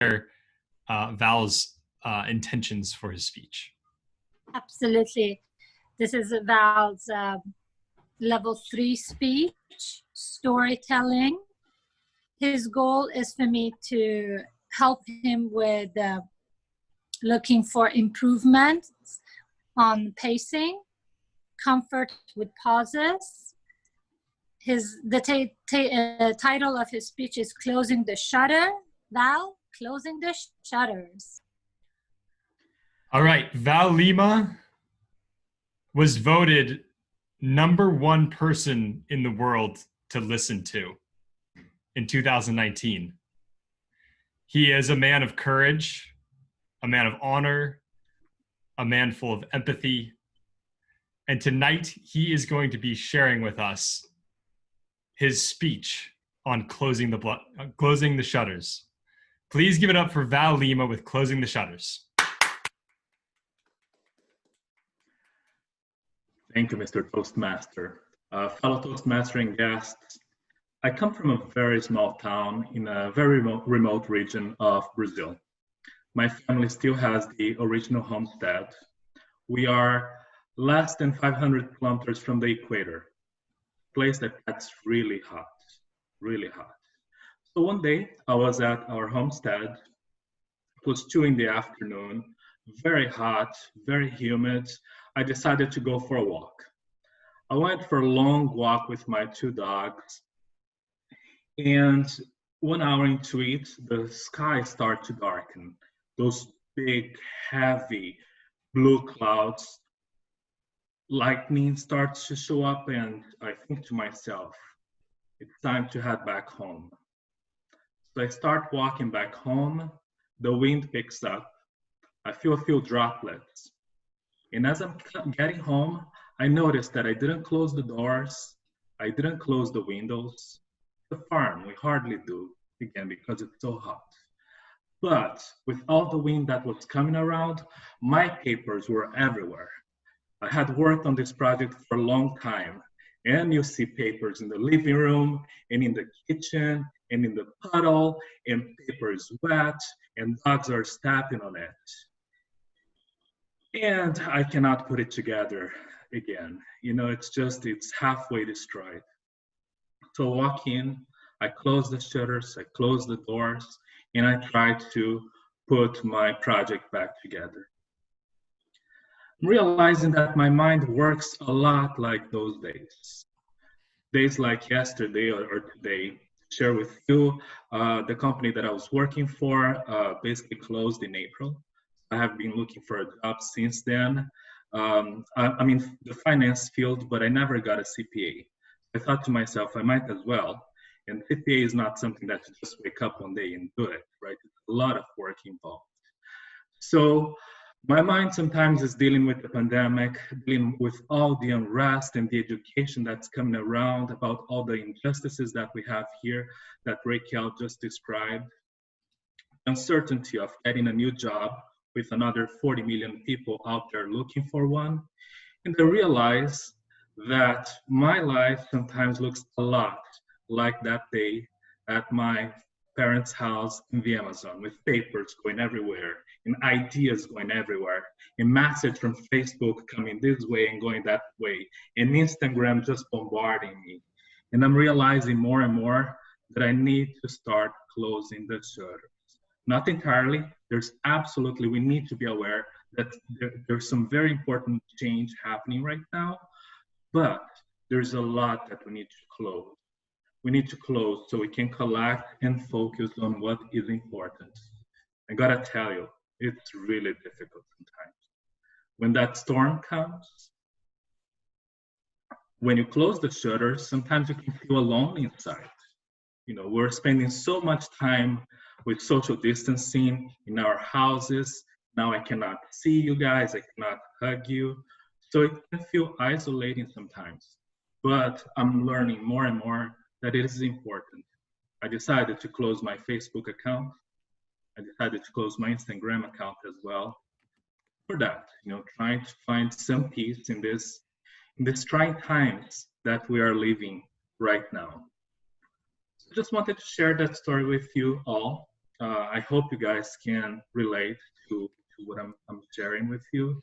Val's intentions for his speech? Absolutely. This is Val's level 3 speech, storytelling. His goal is for me to help him with looking for improvements on pacing, comfort with pauses. The title of his speech is Closing the Shutter. Val, closing the shutters. All right, Val Lima was voted #1 person in the world to listen to in 2019. He is a man of courage, a man of honor, a man full of empathy. And tonight he is going to be sharing with us his speech on closing the shutters. Please give it up for Val Lima with Closing the Shutters. Thank you, Mr. Toastmaster. Fellow Toastmastering guests, I come from a very small town in a very remote region of Brazil. My family still has the original homestead. We are less than 500 kilometers from the equator, a place that gets really hot, really hot. So one day I was at our homestead. It was 2 in the afternoon, very hot, very humid. I decided to go for a walk. I went for a long walk with my 2 dogs, and 1 hour into it, the sky started to darken. Those big, heavy blue clouds, lightning starts to show up, and I think to myself, it's time to head back home. So I start walking back home. The wind picks up. I feel a few droplets. And as I'm getting home, I noticed that I didn't close the doors. I didn't close the windows. The farm, we hardly do, again, because it's so hot. But with all the wind that was coming around, my papers were everywhere. I had worked on this project for a long time, and you see papers in the living room, and in the kitchen, and in the puddle, and paper is wet, and dogs are stepping on it. And I cannot put it together again. You know, it's halfway destroyed. So I walk in, I close the shutters, I close the doors, and I try to put my project back together. I'm realizing that my mind works a lot like those days. Days like yesterday or today. Share with you, the company that I was working for basically closed in April. I have been looking for a job since then. I'm in the finance field, but I never got a CPA. I thought to myself, I might as well. And CPA is not something that you just wake up one day and do it, right? It's a lot of work involved. So my mind sometimes is dealing with the pandemic, dealing with all the unrest and the education that's coming around, about all the injustices that we have here that Raquel just described. Uncertainty of getting a new job with another 40 million people out there looking for one. And I realize that my life sometimes looks a lot like that day at my parents' house in the Amazon, with papers going everywhere and ideas going everywhere, and message from Facebook coming this way and going that way, and Instagram just bombarding me. And I'm realizing more and more that I need to start closing the shutters. Not entirely. We need to be aware that there's some very important change happening right now, but there's a lot that we need to close. We need to close so we can collect and focus on what is important. I gotta tell you, it's really difficult sometimes. When that storm comes, when you close the shutters, sometimes you can feel alone inside. You know, we're spending so much time with social distancing in our houses. Now I cannot see you guys, I cannot hug you. So it can feel isolating sometimes, but I'm learning more and more that it is important. I decided to close my Facebook account. I decided to close my Instagram account as well. For that, you know, trying to find some peace in this trying times that we are living right now. I just wanted to share that story with you all. I hope you guys can relate to what I'm sharing with you.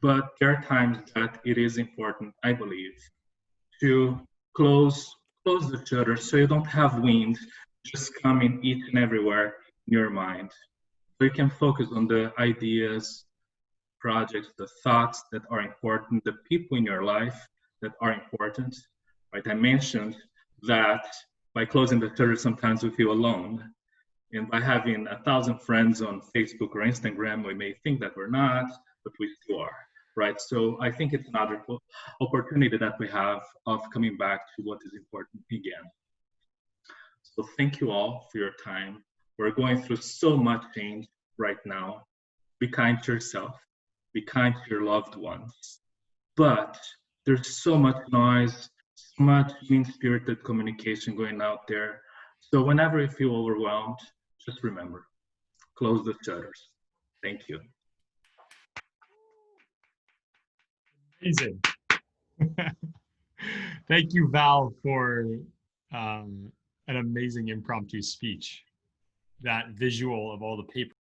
But there are times that it is important, I believe, to close close the shutter so you don't have wind just coming each and everywhere in your mind. So you can focus on the ideas, projects, the thoughts that are important, the people in your life that are important. Right? I mentioned that by closing the shutter, sometimes we feel alone. And by having 1,000 friends on Facebook or Instagram, we may think that we're not, but we still are, right? So I think it's another opportunity that we have of coming back to what is important again. So thank you all for your time. We're going through so much change right now. Be kind to yourself, be kind to your loved ones. But there's so much noise, so much mean-spirited communication going out there. So whenever you feel overwhelmed, just remember, close the shutters. Thank you. Amazing. Thank you, Val, for an amazing impromptu speech. That visual of all the paper